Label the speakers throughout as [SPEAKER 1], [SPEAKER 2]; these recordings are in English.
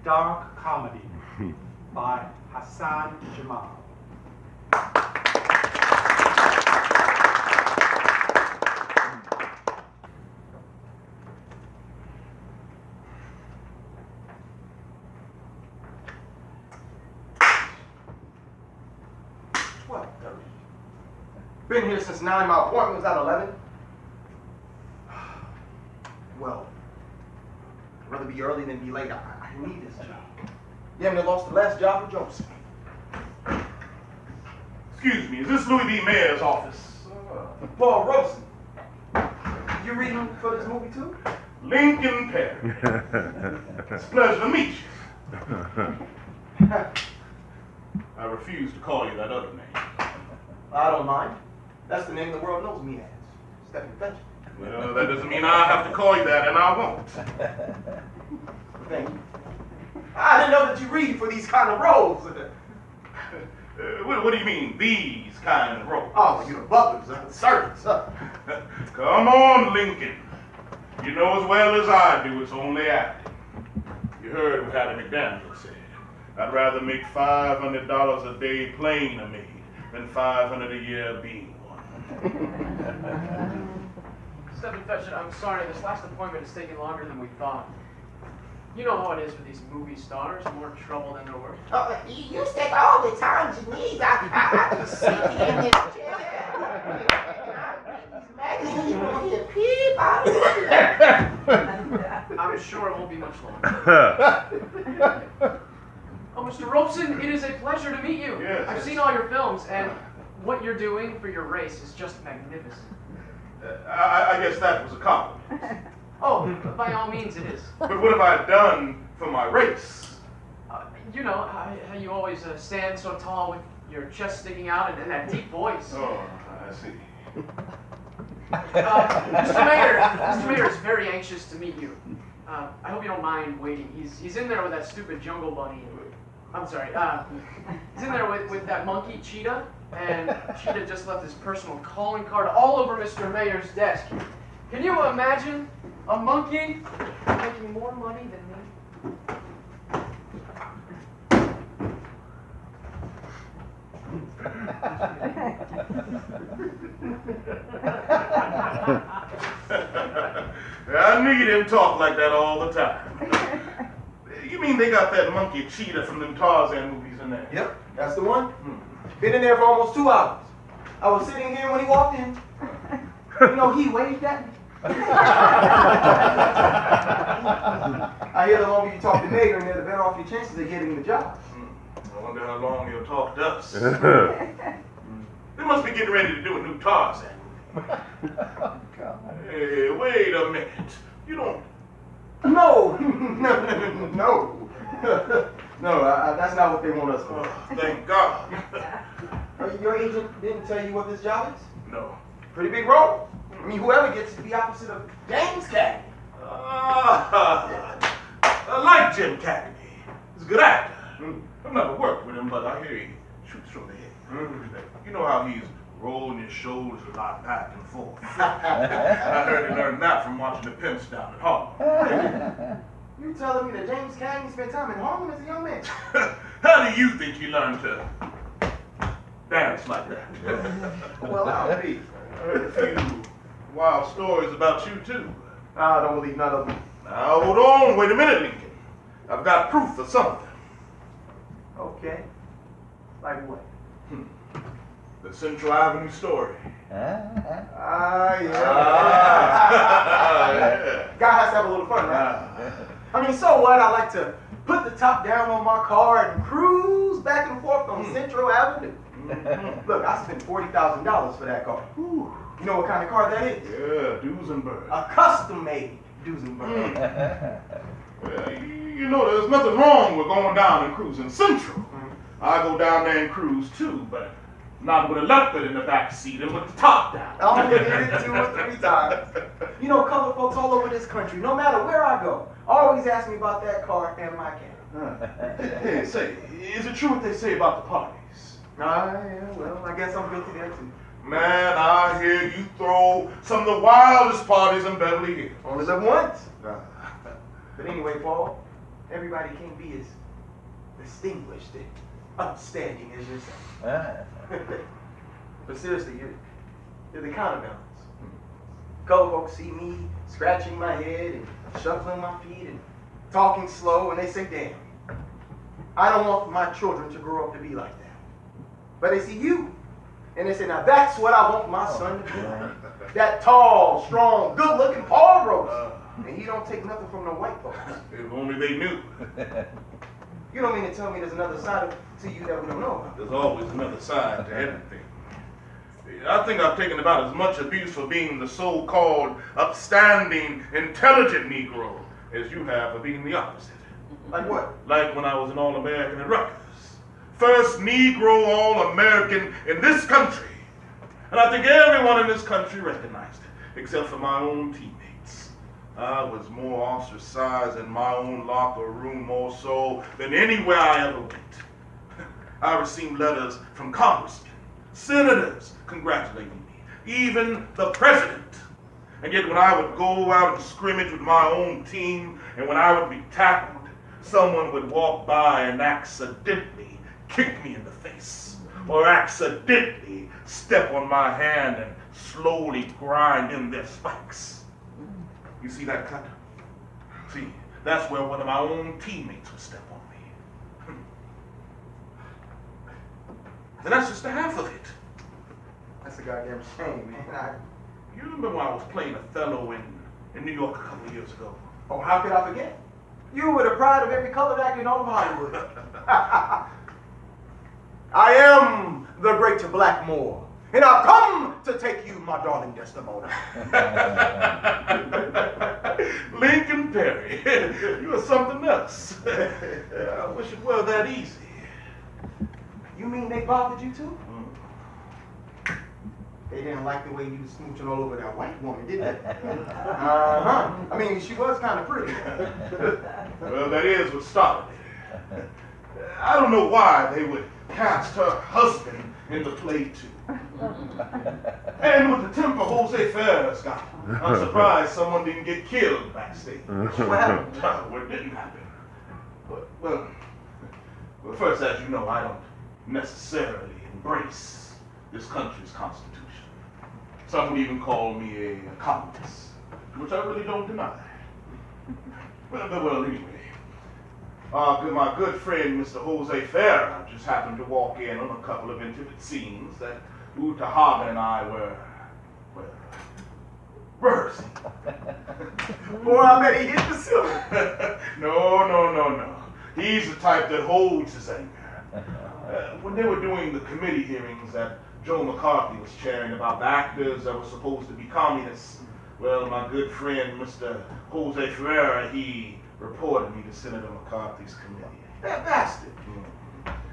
[SPEAKER 1] dark comedy by Hassan Jamal.
[SPEAKER 2] What? Been here since 9. My appointment was at 11. Well, I'd rather be early than be late. I need this job. You haven't lost the last job for Joseph.
[SPEAKER 3] Excuse me, is this Louis B. Mayor's office?
[SPEAKER 2] Paul Robeson. You reading for this movie too?
[SPEAKER 3] Lincoln Perry. It's a pleasure to meet you. I refuse to call you that other name.
[SPEAKER 2] I don't mind. That's the name the world knows me as. Stephen Fetch.
[SPEAKER 3] Well, that doesn't mean I have to call you that, and I won't.
[SPEAKER 2] Thank you. I didn't know that you read for these kind of roles.
[SPEAKER 3] What do you mean, these kind of roles?
[SPEAKER 2] Oh, you're butlers, servants.
[SPEAKER 3] Come on, Lincoln. You know as well as I do, it's only acting. You heard what Hattie McDaniel said. I'd rather make $500 a day playing a maid than $500 a year being one.
[SPEAKER 4] Stephen Fetch, I'm sorry, this last appointment is taking longer than we thought. You know how it is with these movie stars, more trouble than they're worth.
[SPEAKER 5] You take all the time you need. I can see you in this chair. These magazines, you won't hear peep out of it.
[SPEAKER 4] I'm sure it won't be much longer. Oh, Mr. Robeson, it is a pleasure to meet you.
[SPEAKER 3] Yes,
[SPEAKER 4] I've seen all your films, and what you're doing for your race is just magnificent.
[SPEAKER 3] I guess that was a compliment.
[SPEAKER 4] Oh, by all means it is.
[SPEAKER 3] But what have I done for my race?
[SPEAKER 4] You know, how you always stand so tall with your chest sticking out and that deep voice.
[SPEAKER 3] Oh, I see.
[SPEAKER 4] Mr. Mayor is very anxious to meet you. I hope you don't mind waiting. He's in there with that stupid jungle bunny. I'm sorry. He's in there with that monkey, Cheetah, and Cheetah just left his personal calling card all over Mr. Mayor's desk. Can you imagine a monkey making more money than me?
[SPEAKER 3] I knew you didn't talk like that all the time. You mean they got that monkey Cheetah from them Tarzan movies in there?
[SPEAKER 2] Yep, that's the one. Been in there for almost 2 hours. I was sitting here when he walked in. You know, he waved at me. I hear the longer you talk to Mayor, the better off your chances of getting the job.
[SPEAKER 3] I wonder how long he'll talk to us. They must be getting ready to do a new Tarzan movie.
[SPEAKER 5] Oh, God.
[SPEAKER 3] Hey, wait a minute. You don't...
[SPEAKER 2] No, that's not what they want us for.
[SPEAKER 3] Oh, thank God.
[SPEAKER 2] Your agent didn't tell you what this job is?
[SPEAKER 3] No.
[SPEAKER 2] Pretty big role. I mean, whoever gets to be opposite of James Cagney.
[SPEAKER 3] I like Jim Cagney. He's a good actor. I've never worked with him, but I hear he shoots from the head. You know how he's rolling his shoulders a lot back and forth. I heard he learned that from watching the pimps down at Harlem.
[SPEAKER 2] You telling me that James Cagney spent time in Harlem as a young man?
[SPEAKER 3] How do you think he learned to dance like that?
[SPEAKER 2] Well, I'll be.
[SPEAKER 3] I heard a few wild stories about you, too.
[SPEAKER 2] I don't believe none of them.
[SPEAKER 3] Now, hold on. Wait a minute, Lincoln. I've got proof of something.
[SPEAKER 2] Okay. Like what?
[SPEAKER 3] The Central Avenue story.
[SPEAKER 2] Yeah.
[SPEAKER 3] Yeah.
[SPEAKER 2] Guy has to have a little fun, right? I mean, so what? I like to put the top down on my car and cruise back and forth on Central Avenue. Look, I spent $40,000 for that car. You know what kind of car that is?
[SPEAKER 3] Yeah, Duesenberg.
[SPEAKER 2] A custom-made Duesenberg.
[SPEAKER 3] Well, you know, there's nothing wrong with going down and cruising Central. I go down there and cruise too, but not with a leopard in the back seat and with the top down.
[SPEAKER 2] I'm gonna hit it 2 or 3 times. You know, colored folks all over this country, no matter where I go, always ask me about that car and my cab.
[SPEAKER 3] Hey, say, is it true what they say about the parties?
[SPEAKER 2] Yeah, well, I guess I'm guilty there too.
[SPEAKER 3] Man, I hear you throw some of the wildest parties in Beverly Hills.
[SPEAKER 2] Only live once. But anyway, Paul, everybody can't be as distinguished and upstanding as yourself. But seriously, you're the counterbalance. Color folks see me scratching my head and shuffling my feet and talking slow, and they say, damn, I don't want my children to grow up to be like that. But they see you, and they say, now that's what I want my son to be like. That tall, strong, good-looking Paul Rose. And he don't take nothing from the white folks.
[SPEAKER 3] If only they knew.
[SPEAKER 2] You don't mean to tell me there's another side to you that we don't know about?
[SPEAKER 3] There's always another side to everything. I think I've taken about as much abuse for being the so-called upstanding, intelligent Negro as you have for being the opposite.
[SPEAKER 2] Like what?
[SPEAKER 3] Like when I was an All-American at Rutgers. First Negro All-American in this country. And I think everyone in this country recognized it, except for my own teammates. I was more ostracized in my own locker room more so than anywhere I ever went. I received letters from congressmen, senators congratulating me, even the president. And yet when I would go out and scrimmage with my own team, and when I would be tackled, someone would walk by and accidentally kick me in the face, or accidentally step on my hand and slowly grind in their spikes. You see that cut? See, that's where one of my own teammates would step on me. And that's just the half of it.
[SPEAKER 2] That's a goddamn shame, man.
[SPEAKER 3] You remember when I was playing Othello in New York a couple of years ago?
[SPEAKER 2] Oh, how could I forget? You were the pride of every colored actor in all of Hollywood. I am the great Blackmore, and I've come to take you, my darling Desdemona.
[SPEAKER 3] Lincoln Perry, you are something else. I wish it were that easy.
[SPEAKER 2] You mean they bothered you too? They didn't like the way you was smooching all over that white woman, did they? Uh-huh. I mean, she was kind of pretty.
[SPEAKER 3] Well, that is what started it. I don't know why they would cast her husband in the play too. And with the temper Jose Ferris got, I'm surprised someone didn't get killed backstage.
[SPEAKER 2] What happened?
[SPEAKER 3] Well, it didn't happen. But, well, first, as you know, I don't necessarily embrace this country's constitution. Some would even call me a communist, which I really don't deny. Well, anyway, my good friend, Mr. Jose Ferrer, just happened to walk in on a couple of intimate scenes that Utahaga and I were, well, rehearsing.
[SPEAKER 2] Boy, I bet he hit the ceiling.
[SPEAKER 3] No. He's the type that holds his anger. When they were doing the committee hearings that Joe McCarthy was chairing about the actors that were supposed to be communists, well, my good friend, Mr. Jose Ferreira, he reported me to Senator McCarthy's committee.
[SPEAKER 2] That bastard.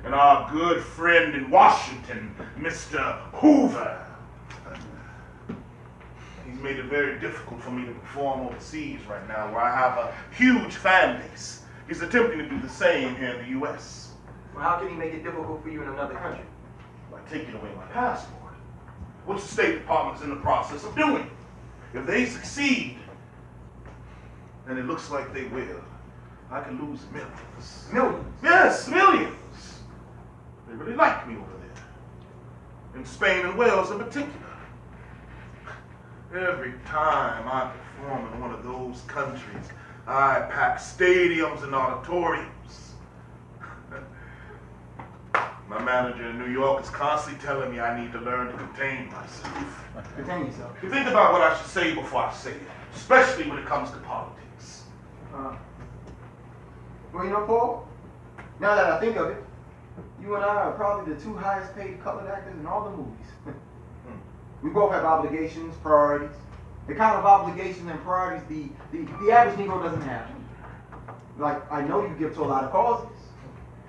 [SPEAKER 3] And our good friend in Washington, Mr. Hoover. He's made it very difficult for me to perform overseas right now, where I have a huge fan base. He's attempting to do the same here in the U.S.
[SPEAKER 2] Well, how can he make it difficult for you in another country?
[SPEAKER 3] By taking away my passport, which the State Department's in the process of doing. If they succeed, and it looks like they will, I can lose millions.
[SPEAKER 2] Millions?
[SPEAKER 3] Yes, millions. They really like me over there. In Spain and Wales in particular. Every time I perform in one of those countries, I pack stadiums and auditoriums. My manager in New York is constantly telling me I need to learn to contain myself.
[SPEAKER 2] Contain yourself.
[SPEAKER 3] You think about what I should say before I say it, especially when it comes to politics.
[SPEAKER 2] Well, you know, Paul, now that I think of it, you and I are probably the two highest paid colored actors in all the movies. We both have obligations, priorities. The kind of obligations and priorities the average Negro doesn't have. Like, I know you give to a lot of causes.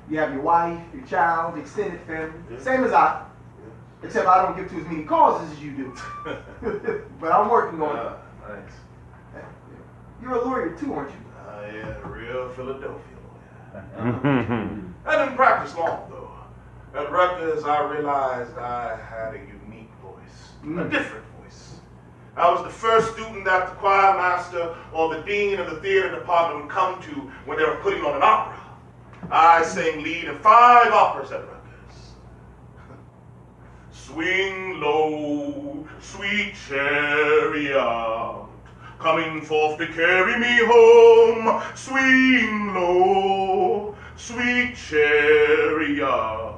[SPEAKER 2] You have your wife, your child, extended family, same as I. Except I don't give to as many causes as you do. But I'm working on it.
[SPEAKER 3] Thanks.
[SPEAKER 2] You're a lawyer too, aren't you?
[SPEAKER 3] Yeah, real Philadelphia lawyer. I didn't practice long, though. At Rutgers, I realized I had a unique voice, a different voice. I was the first student that the choir master or the dean of the theater department would come to when they were putting on an opera. I sang lead in 5 operas at Rutgers. Swing low, sweet chariot, coming forth to carry me home. Swing low, sweet chariot,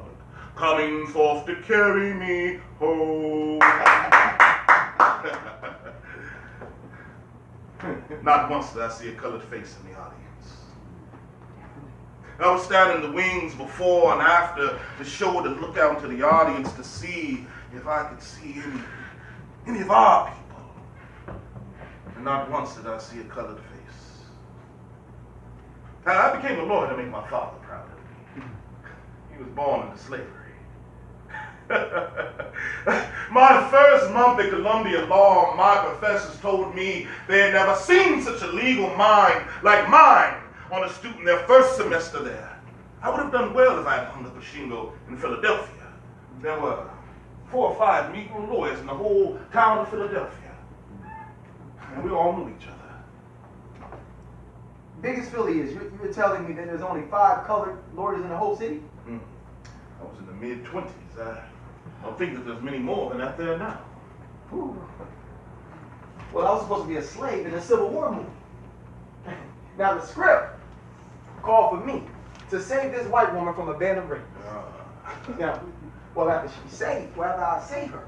[SPEAKER 3] coming forth to carry me home. Not once did I see a colored face in the audience. I was standing in the wings before and after the show to look out into the audience to see if I could see any of our people. And not once did I see a colored face. I became a lawyer to make my father proud of me. He was born into slavery. My first month at Columbia Law, my professors told me they had never seen such a legal mind like mine on a student their first semester there. I would have done well if I had hung up a shingle in Philadelphia. There were 4 or 5 Negro lawyers in the whole town of Philadelphia. And we all knew each other.
[SPEAKER 2] Biggest Philly is, you were telling me that there's only 5 colored lawyers in the whole city?
[SPEAKER 3] I was in the mid-20s. I don't think that there's many more than that there now.
[SPEAKER 2] Ooh. Well, I was supposed to be a slave in a Civil War movie. Now the script called for me to save this white woman from a band of rapists. Now, well, after she's saved, well, after I save her,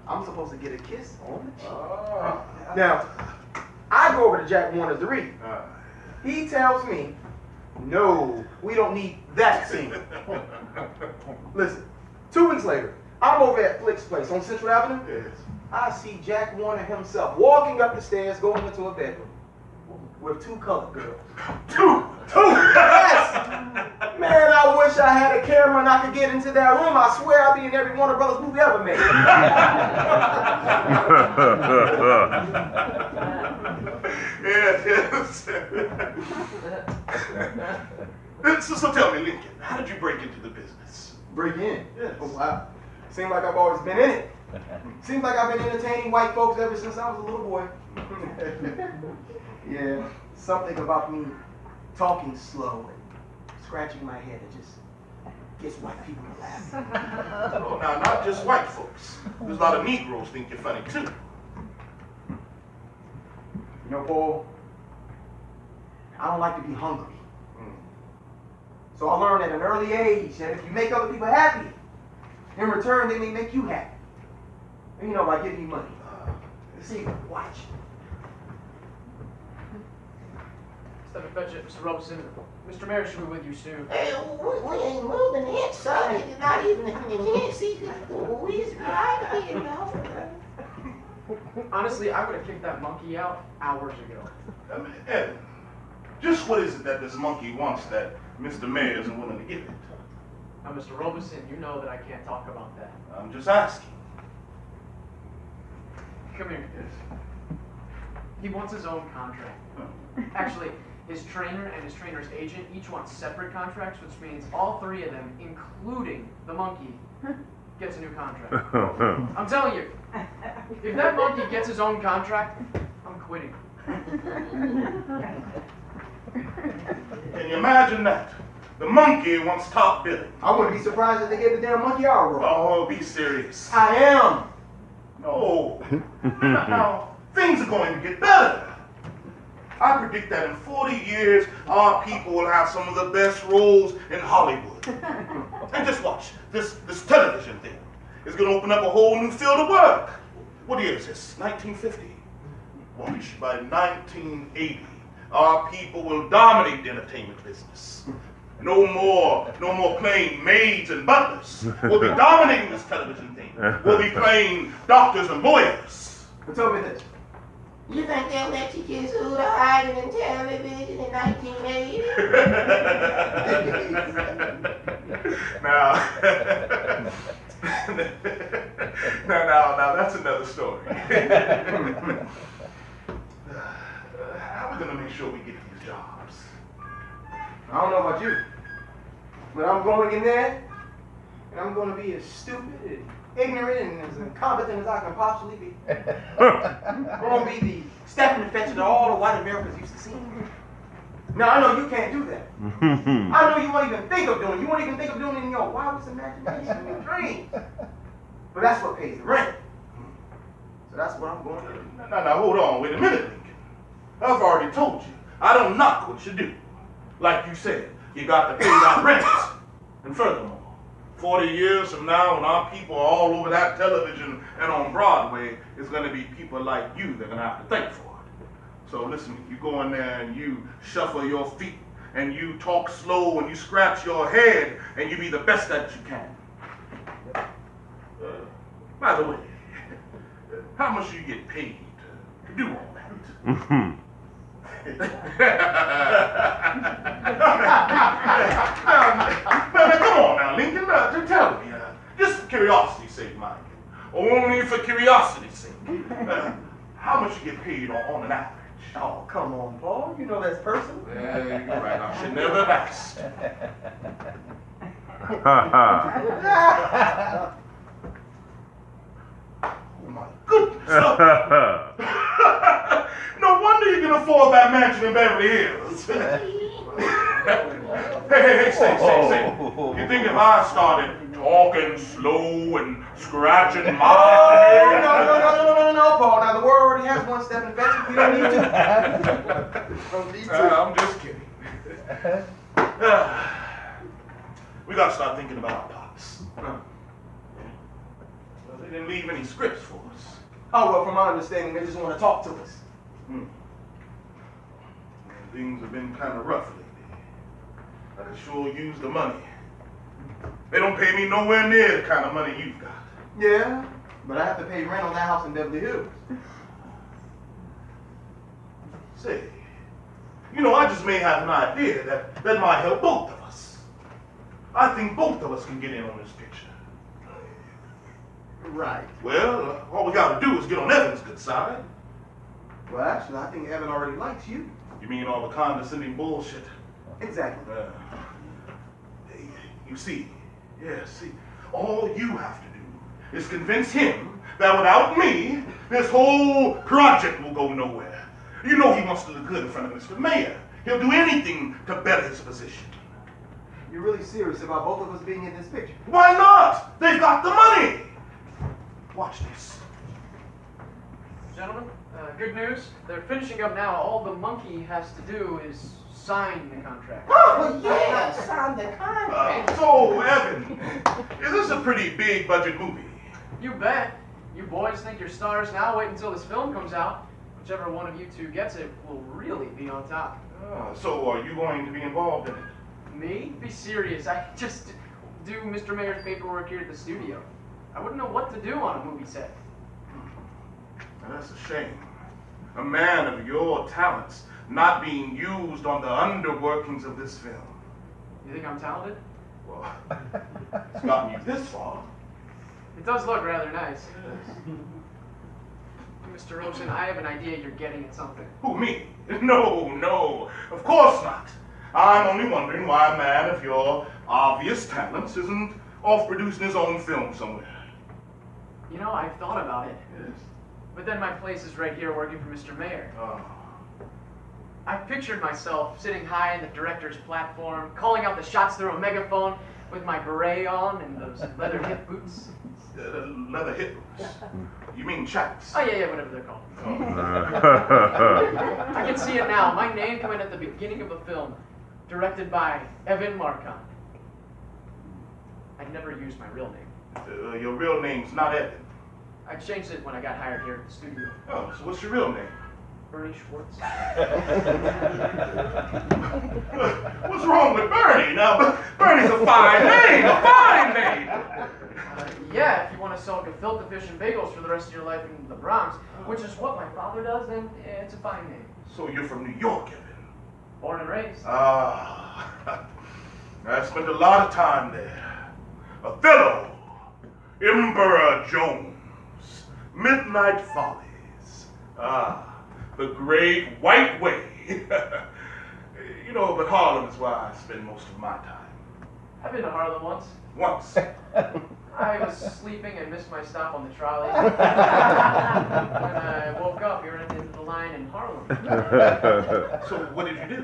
[SPEAKER 2] I'm supposed to get a kiss on the cheek. Now, I go over to Jack Warner's to read. He tells me, no, we don't need that scene. Listen, 2 weeks later, I'm over at Flick's place on Central Avenue.
[SPEAKER 3] Yes.
[SPEAKER 2] I see Jack Warner himself walking up the stairs, going into a bedroom with 2 colored girls.
[SPEAKER 3] 2!
[SPEAKER 2] Yes! Man, I wish I had a camera and I could get into that room. I swear I'd be in every Warner Brothers movie ever made.
[SPEAKER 3] Yes. So tell me, Lincoln, how did you break into the business?
[SPEAKER 2] Break in?
[SPEAKER 3] Yes.
[SPEAKER 2] Oh, wow. Seems like I've always been in it. Seems like I've been entertaining white folks ever since I was a little boy. Yeah, something about me talking slow and scratching my head, it just gets white people to laugh.
[SPEAKER 3] Oh, now, not just white folks. There's a lot of Negroes think you're funny, too.
[SPEAKER 2] You know, Paul, I don't like to be hungry. So I learned at an early age that if you make other people happy, in return they may make you happy. And, you know, by giving you money. See, watch.
[SPEAKER 4] Step and fetch it, Mr. Robeson. Mr. Mayor should be with you soon.
[SPEAKER 5] Hey, we ain't moving it, son. It's not even in here. See, we's right here, you know.
[SPEAKER 4] Honestly, I would have kicked that monkey out hours ago.
[SPEAKER 3] Evan, just what is it that this monkey wants that Mr. Mayor isn't willing to give it?
[SPEAKER 4] Now, Mr. Robeson, you know that I can't talk about that.
[SPEAKER 3] I'm just asking.
[SPEAKER 4] Come here.
[SPEAKER 3] Yes.
[SPEAKER 4] He wants his own contract. Actually, his trainer and his trainer's agent each want separate contracts, which means all 3 of them, including the monkey, gets a new contract. I'm telling you, if that monkey gets his own contract, I'm quitting.
[SPEAKER 3] Can you imagine that? The monkey wants top billing.
[SPEAKER 2] I wouldn't be surprised if they gave the damn monkey our role.
[SPEAKER 3] Oh, be serious.
[SPEAKER 2] I am.
[SPEAKER 3] No. Now, things are going to get better. I predict that in 40 years, our people will have some of the best roles in Hollywood. And just watch, this television thing is going to open up a whole new field of work. What year is this? 1950. Watch, by 1980, our people will dominate the entertainment business. No more playing maids and butlers. We'll be dominating this television thing. We'll be playing doctors and lawyers.
[SPEAKER 2] But tell me this.
[SPEAKER 5] You think they'll let you get Huda hiding in television in 1980?
[SPEAKER 3] Now, that's another story. How are we going to make sure we get these jobs?
[SPEAKER 2] I don't know about you, but I'm going in there, and I'm going to be as stupid and ignorant and as incompetent as I can possibly be. I'm gonna be the Stephens fetcher that all the white Americans used to see. Now I know you can't do that. I know you won't even think of doing it. You won't even think of doing it in your wildest imagination, in your dreams. But that's what pays the rent. So that's what I'm going to do.
[SPEAKER 3] Now, hold on, wait a minute, Lincoln. I've already told you, I don't knock what you do. Like you said, you got to pay that rent. And furthermore, 40 years from now, when our people are all over that television and on Broadway, it's going to be people like you that are going to have to thank for it. So listen, you go in there and you shuffle your feet, and you talk slow, and you scratch your head, and you be the best that you can. By the way, how much do you get paid to do all that? Now, come on now, Lincoln, tell me, just for curiosity's sake, mind you, only for curiosity's sake, how much you get paid on an average?
[SPEAKER 2] Oh, come on, Paul. You know that's personal.
[SPEAKER 3] Yeah, you're right. I should never have asked. Oh my goodness. No wonder you can afford that mansion in Beverly Hills. Hey, say. You think if I started talking slow and scratching my head?
[SPEAKER 2] No, Paul. Now the world already has one Stephens fetcher. We don't need to.
[SPEAKER 3] I'm just kidding. We gotta start thinking about our pops. Well, they didn't leave any scripts for us.
[SPEAKER 2] Oh, well, from my understanding, they just want to talk to us.
[SPEAKER 3] Things have been kind of rough lately. I could sure use the money. They don't pay me nowhere near the kind of money you've got.
[SPEAKER 2] Yeah, but I have to pay rent on that house in Beverly Hills.
[SPEAKER 3] Say, I just may have an idea that might help both of us. I think both of us can get in on this picture.
[SPEAKER 2] Right.
[SPEAKER 3] Well, all we gotta do is get on Evan's good side.
[SPEAKER 2] Well, actually, I think Evan already likes you.
[SPEAKER 3] You mean all the condescending bullshit?
[SPEAKER 2] Exactly.
[SPEAKER 3] You see, all you have to do is convince him that without me, this whole project will go nowhere. You know he wants to look good in front of Mr. Mayor. He'll do anything to better his position.
[SPEAKER 2] You're really serious about both of us being in this picture?
[SPEAKER 3] Why not? They've got the money. Watch this.
[SPEAKER 4] Gentlemen, good news. They're finishing up now. All the monkey has to do is sign the contract.
[SPEAKER 5] Oh, yeah, sign the contract.
[SPEAKER 3] So, Evan, is this a pretty big budget movie?
[SPEAKER 4] You bet. You boys think you're stars now. Wait until this film comes out. Whichever one of you two gets it will really be on top.
[SPEAKER 3] So are you going to be involved in it?
[SPEAKER 4] Me? Be serious. I just do Mr. Mayor's paperwork here at the studio. I wouldn't know what to do on a movie set.
[SPEAKER 3] Now, that's a shame. A man of your talents not being used on the underworkings of this film.
[SPEAKER 4] You think I'm talented?
[SPEAKER 3] Well, it's gotten you this far.
[SPEAKER 4] It does look rather nice. Mr. Robeson, I have an idea you're getting at something.
[SPEAKER 3] Who, me? No, of course not. I'm only wondering why a man of your obvious talents isn't off producing his own film somewhere.
[SPEAKER 4] I've thought about it.
[SPEAKER 3] Yes.
[SPEAKER 4] But then my place is right here working for Mr. Mayor.
[SPEAKER 3] Oh.
[SPEAKER 4] I've pictured myself sitting high in the director's platform, calling out the shots through a megaphone with my beret on and those leather hip boots.
[SPEAKER 3] Leather hip boots? You mean chaps?
[SPEAKER 4] Oh, yeah, whatever they're called. I can see it now. My name coming at the beginning of a film, directed by Evan Marcon. I'd never used my real name.
[SPEAKER 3] Your real name's not Evan.
[SPEAKER 4] I changed it when I got hired here at the studio.
[SPEAKER 3] Oh, so what's your real name?
[SPEAKER 4] Bernie Schwartz.
[SPEAKER 3] What's wrong with Bernie? Now, Bernie's a fine name,
[SPEAKER 4] Yeah, if you want to sell gefilte fish and bagels for the rest of your life in the Bronx, which is what my father does, then it's a fine name.
[SPEAKER 3] So you're from New York, Evan?
[SPEAKER 4] Born and raised.
[SPEAKER 3] I spent a lot of time there. Othello, Emperor Jones, Midnight Follies. The Great White Way. But Harlem is where I spend most of my time.
[SPEAKER 4] I've been to Harlem once.
[SPEAKER 3] Once.
[SPEAKER 4] I was sleeping and missed my stop on the trolley. When I woke up, we were at the end of the line in Harlem.
[SPEAKER 3] So what did you do?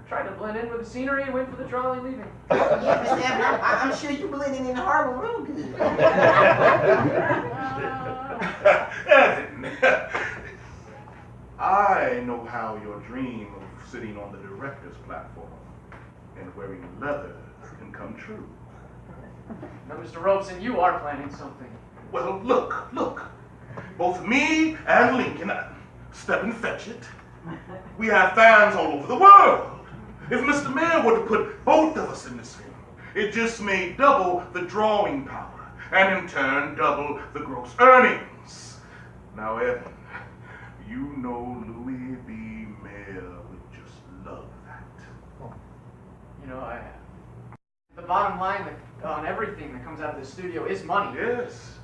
[SPEAKER 4] Tried to blend in with the scenery and wait for the trolley leaving.
[SPEAKER 5] Yeah, Mr. Evans, I'm sure you blending in Harlem real good.
[SPEAKER 3] Evan, I know how your dream of sitting on the director's platform and wearing leather can come true.
[SPEAKER 4] Now, Mr. Robeson, you are planning something.
[SPEAKER 3] Well, look. Both me and Lincoln, step and fetch it. We have fans all over the world. If Mr. Mayor were to put both of us in this film, it just may double the drawing power, and in turn double the gross earnings. Now, Evan, you know Louis B. Mayer would just love that.
[SPEAKER 4] You know, the bottom line on everything that comes out of the studio is money.
[SPEAKER 3] Yes.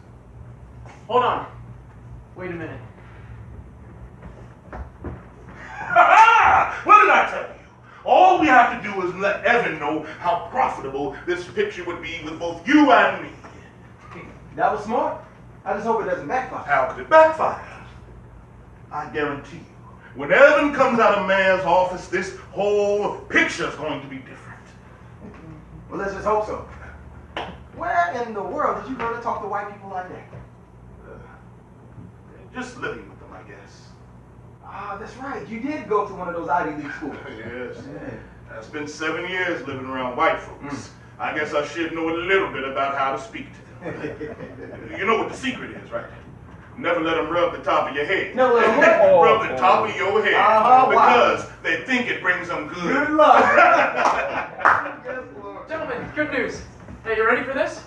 [SPEAKER 4] Hold on. Wait a minute.
[SPEAKER 3] What did I tell you? All we have to do is let Evan know how profitable this picture would be with both you and me.
[SPEAKER 2] That was smart. I just hope it doesn't backfire.
[SPEAKER 3] How could it backfire? I guarantee you, when Evan comes out of Mayor's office, this whole picture's going to be different.
[SPEAKER 2] Well, let's just hope so. Where in the world did you learn to talk to white people like that?
[SPEAKER 3] Just living with them, I guess.
[SPEAKER 2] Ah, that's right. You did go to one of those Ivy League schools.
[SPEAKER 3] Yes.
[SPEAKER 2] Yeah.
[SPEAKER 3] I spent 7 years living around white folks. I guess I should know a little bit about how to speak to them. You know what the secret is, right? Never let them rub the top of your head.
[SPEAKER 2] No, let 'em what?
[SPEAKER 3] Rub the top of your head. Because they think it brings them good.
[SPEAKER 2] Good luck.
[SPEAKER 4] Gentlemen, good news. Hey, you ready for this?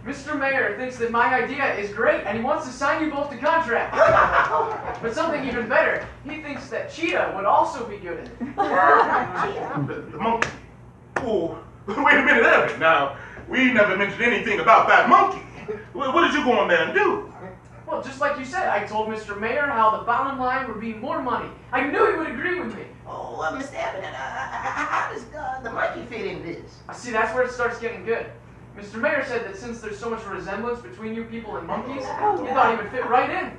[SPEAKER 4] Mr. Mayor thinks that my idea is great, and he wants to sign you both to contract. But something even better, he thinks that Cheetah would also be good in it.
[SPEAKER 3] The monkey. Oh, wait a minute, Evan. Now, we never mentioned anything about that monkey. What did you go on there and do?
[SPEAKER 4] Well, just like you said, I told Mr. Mayor how the bottom line would be more money. I knew he would agree with me.
[SPEAKER 5] Oh, Mr. Evans, how does the monkey fit in this?
[SPEAKER 4] See, that's where it starts getting good. Mr. Mayor said that since there's so much resemblance between you people and monkeys, he thought he would fit right in.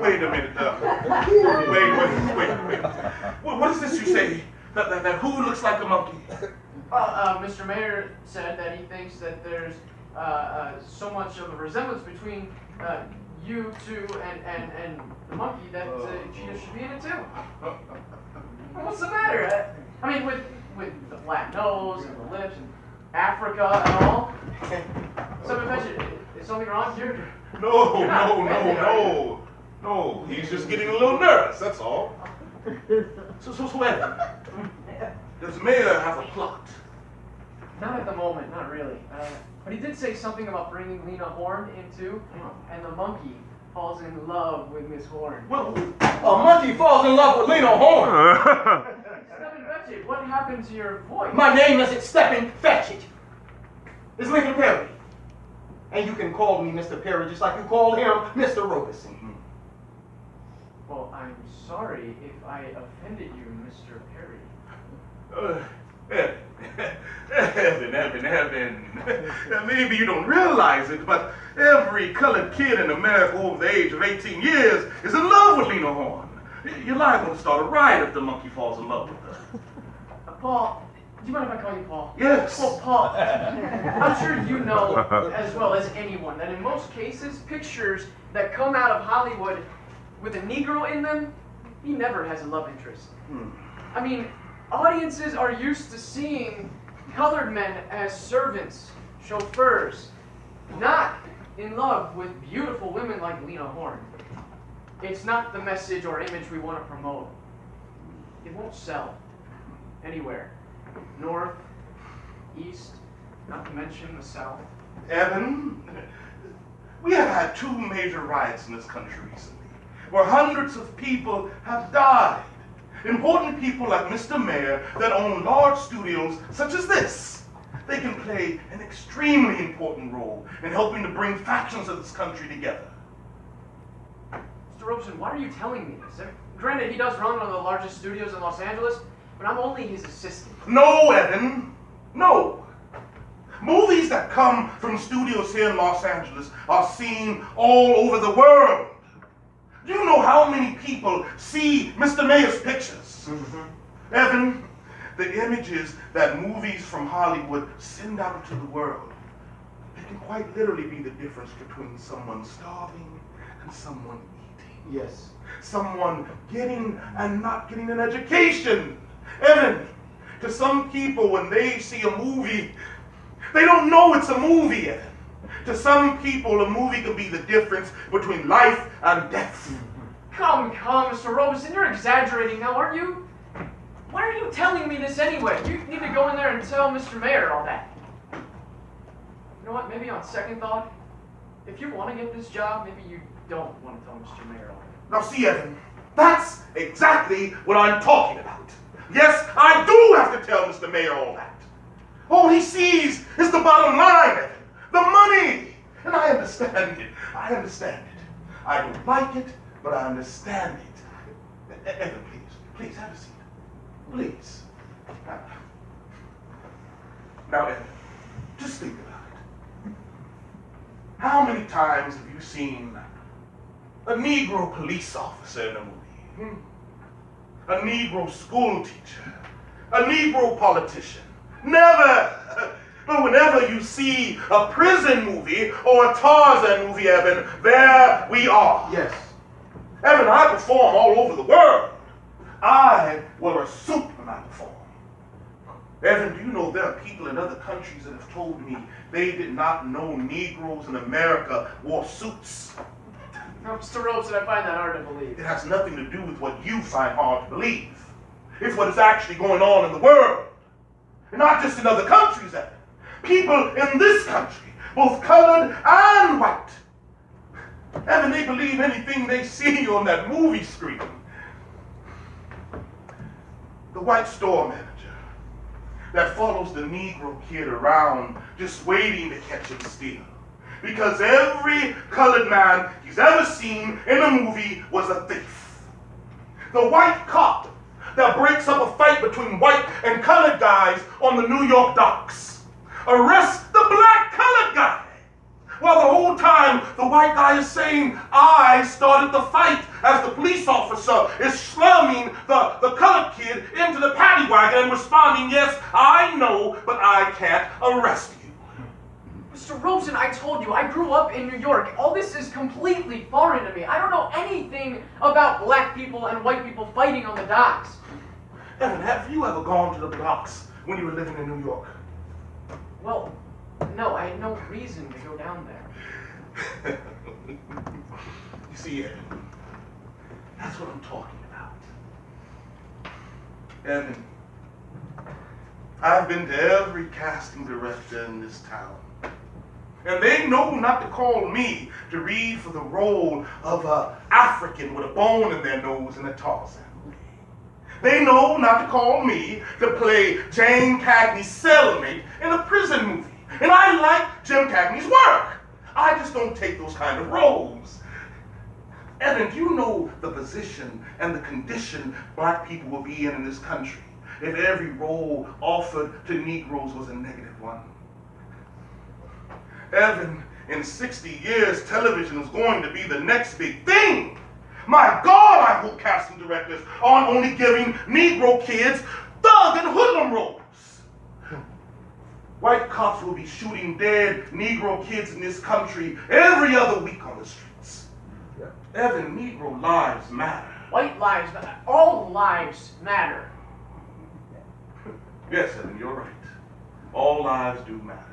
[SPEAKER 3] Wait a minute. Wait. What is this you say? That who looks like a monkey?
[SPEAKER 4] Mr. Mayor said that he thinks that there's so much of a resemblance between you two and the monkey that Cheetah should be in it too. What's the matter? I mean, with the flat nose and the lips and Africa and all. Something mentioned. Is something wrong here?
[SPEAKER 3] No. He's just getting a little nervous. That's all. So Evan, does the mayor have a plot?
[SPEAKER 4] Not at the moment, not really. But he did say something about bringing Lena Horne in too, and the monkey falls in love with Miss Horne.
[SPEAKER 3] Well,
[SPEAKER 2] A monkey falls in love with Lena Horne.
[SPEAKER 4] Stephen Fetchit, what happened to your voice?
[SPEAKER 2] My name isn't Stephen Fetchit. It's Lincoln Perry. And you can call me Mr. Perry just like you call him Mr. Robeson.
[SPEAKER 4] Well, I'm sorry if I offended you, Mr. Perry.
[SPEAKER 3] Evan. Now, maybe you don't realize it, but every colored kid in America over the age of 18 years is in love with Lena Horne. You're liable to start a riot if the monkey falls in love with her.
[SPEAKER 4] Paul, do you mind if I call you Paul?
[SPEAKER 3] Yes.
[SPEAKER 4] Well, Paul, I'm sure you know as well as anyone that in most cases, pictures that come out of Hollywood with a Negro in them, he never has a love interest. I mean, audiences are used to seeing colored men as servants, chauffeurs, not in love with beautiful women like Lena Horne. It's not the message or image we want to promote. It won't sell anywhere. North, east, not to mention the south.
[SPEAKER 3] Evan, we have had 2 major riots in this country recently, where hundreds of people have died. Important people like Mr. Mayor that own large studios such as this. They can play an extremely important role in helping to bring factions of this country together.
[SPEAKER 4] Mr. Robeson, why are you telling me this? Granted, he does run one of the largest studios in Los Angeles, but I'm only his assistant.
[SPEAKER 3] No, Evan. No. Movies that come from studios here in Los Angeles are seen all over the world. Do you know how many people see Mr. Mayor's pictures? Mm-hmm. Evan, the images that movies from Hollywood send out into the world, it can quite literally be the difference between someone starving and someone eating.
[SPEAKER 2] Yes.
[SPEAKER 3] Someone getting and not getting an education. Evan, to some people when they see a movie, they don't know it's a movie, Evan. To some people, a movie can be the difference between life and death.
[SPEAKER 4] Come, Mr. Robeson, you're exaggerating now, aren't you? Why are you telling me this anyway? You need to go in there and tell Mr. Mayor all that. You know what, maybe on second thought, if you want to get this job, maybe you don't want to tell Mr. Mayor all that.
[SPEAKER 3] Now see, Evan, that's exactly what I'm talking about. Yes, I do have to tell Mr. Mayor all that. All he sees is the bottom line, Evan. The money. And I understand it. I understand it. I don't like it, but I understand it. Evan, please have a seat. Please. Now, Evan, just think about it. How many times have you seen a Negro police officer in a movie? A Negro school teacher? A Negro politician? Never! But whenever you see a prison movie or a Tarzan movie, Evan, there we are.
[SPEAKER 2] Yes.
[SPEAKER 3] Evan, I perform all over the world. I wear a suit when I perform. Evan, do you know there are people in other countries that have told me they did not know Negroes in America wore suits?
[SPEAKER 4] Now, Mr. Robeson, I find that hard to believe.
[SPEAKER 3] It has nothing to do with what you find hard to believe. It's what is actually going on in the world. And not just in other countries, Evan. People in this country, both colored and white. Evan, they believe anything they see on that movie screen. The white store manager that follows the Negro kid around just waiting to catch him steal. Because every colored man he's ever seen in a movie was a thief. The white cop that breaks up a fight between white and colored guys on the New York docks arrests the black colored guy. While the whole time the white guy is saying, I started the fight, as the police officer is slamming the colored kid into the paddy wagon and responding, yes, I know, but I can't arrest you.
[SPEAKER 4] Mr. Robeson, I told you, I grew up in New York. All this is completely foreign to me. I don't know anything about black people and white people fighting on the docks.
[SPEAKER 3] Evan, have you ever gone to the docks when you were living in New York?
[SPEAKER 4] Well, no, I had no reason to go down there.
[SPEAKER 3] You see, Evan, that's what I'm talking about. Evan, I've been to every casting director in this town. And they know not to call me to read for the role of an African with a bone in their nose in a Tarzan movie. They know not to call me to play Jane Cagney's cellmate in a prison movie. And I like Jim Cagney's work. I just don't take those kind of roles. Evan, do you know the position and the condition black people will be in this country if every role offered to Negroes was a negative one? Evan, in 60 years, television is going to be the next big thing. My God, I hope casting directors aren't only giving Negro kids thug and hoodlum roles. White cops will be shooting dead Negro kids in this country every other week on the streets. Evan, Negro lives matter.
[SPEAKER 4] White lives matter. All lives matter.
[SPEAKER 3] Yes, Evan, you're right. All lives do matter.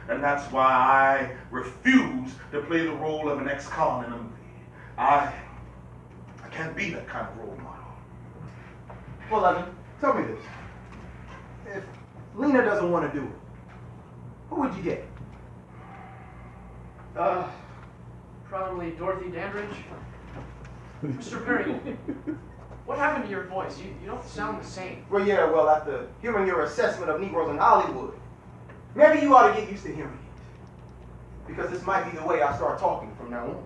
[SPEAKER 3] And that's why I refuse to play the role of an ex-con in a movie. I can't be that kind of role model.
[SPEAKER 2] Well, Evan, tell me this. If Lena doesn't want to do it, who would you get?
[SPEAKER 4] Probably Dorothy Dandridge. Mr. Perry, what happened to your voice? You don't sound the same.
[SPEAKER 2] Well, yeah, well, after hearing your assessment of Negroes in Hollywood, maybe you ought to get used to hearing it. Because this might be the way I start talking from now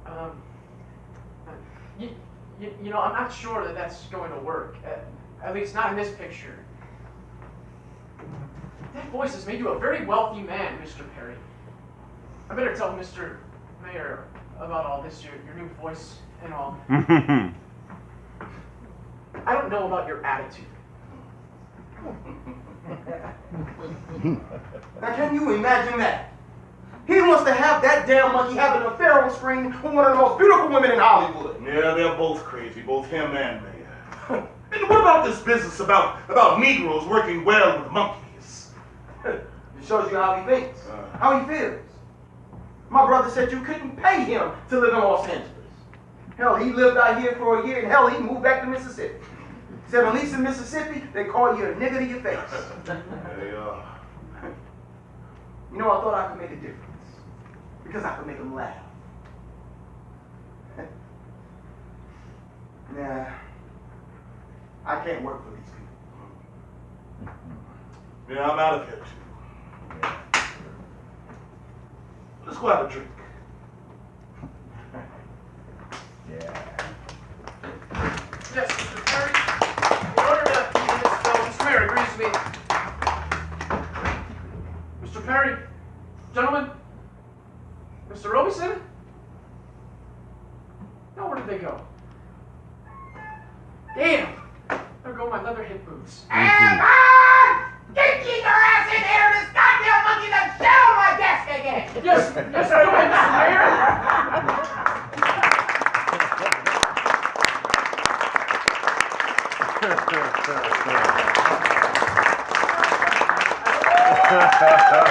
[SPEAKER 2] on.
[SPEAKER 4] You know, I'm not sure that that's going to work. At least not in this picture. That voice has made you a very wealthy man, Mr. Perry. I better tell Mr. Mayor about all this, your new voice and all. I don't know about your attitude.
[SPEAKER 2] Now can you imagine that? He wants to have that damn monkey having an affair on screen with one of the most beautiful women in Hollywood.
[SPEAKER 3] Yeah, they're both crazy, both him and Mayor. And what about this business about Negroes working well with monkeys?
[SPEAKER 2] It shows you how he thinks, how he feels. My brother said you couldn't pay him to live in Los Angeles. Hell, he lived out here for a year, and hell, he moved back to Mississippi. He said, at least in Mississippi, they call you a nigga to your face.
[SPEAKER 3] They are.
[SPEAKER 2] You know, I thought I could make a difference. Because I could make them laugh. Nah, I can't work for these people.
[SPEAKER 3] Yeah, I'm out of here, too. Let's go have a drink.
[SPEAKER 6] Yeah.
[SPEAKER 4] Yes, Mr. Perry. In order to keep this bill, Mr. Mayor agrees with me. Mr. Perry, gentlemen, Mr. Robeson? Now where did they go? Damn! There go my leather hip boots.
[SPEAKER 5] Get your ass in here! This goddamn monkey done shit on my desk again!
[SPEAKER 4] Yes, do it, Mr. Mayor!
[SPEAKER 6] Ha ha ha.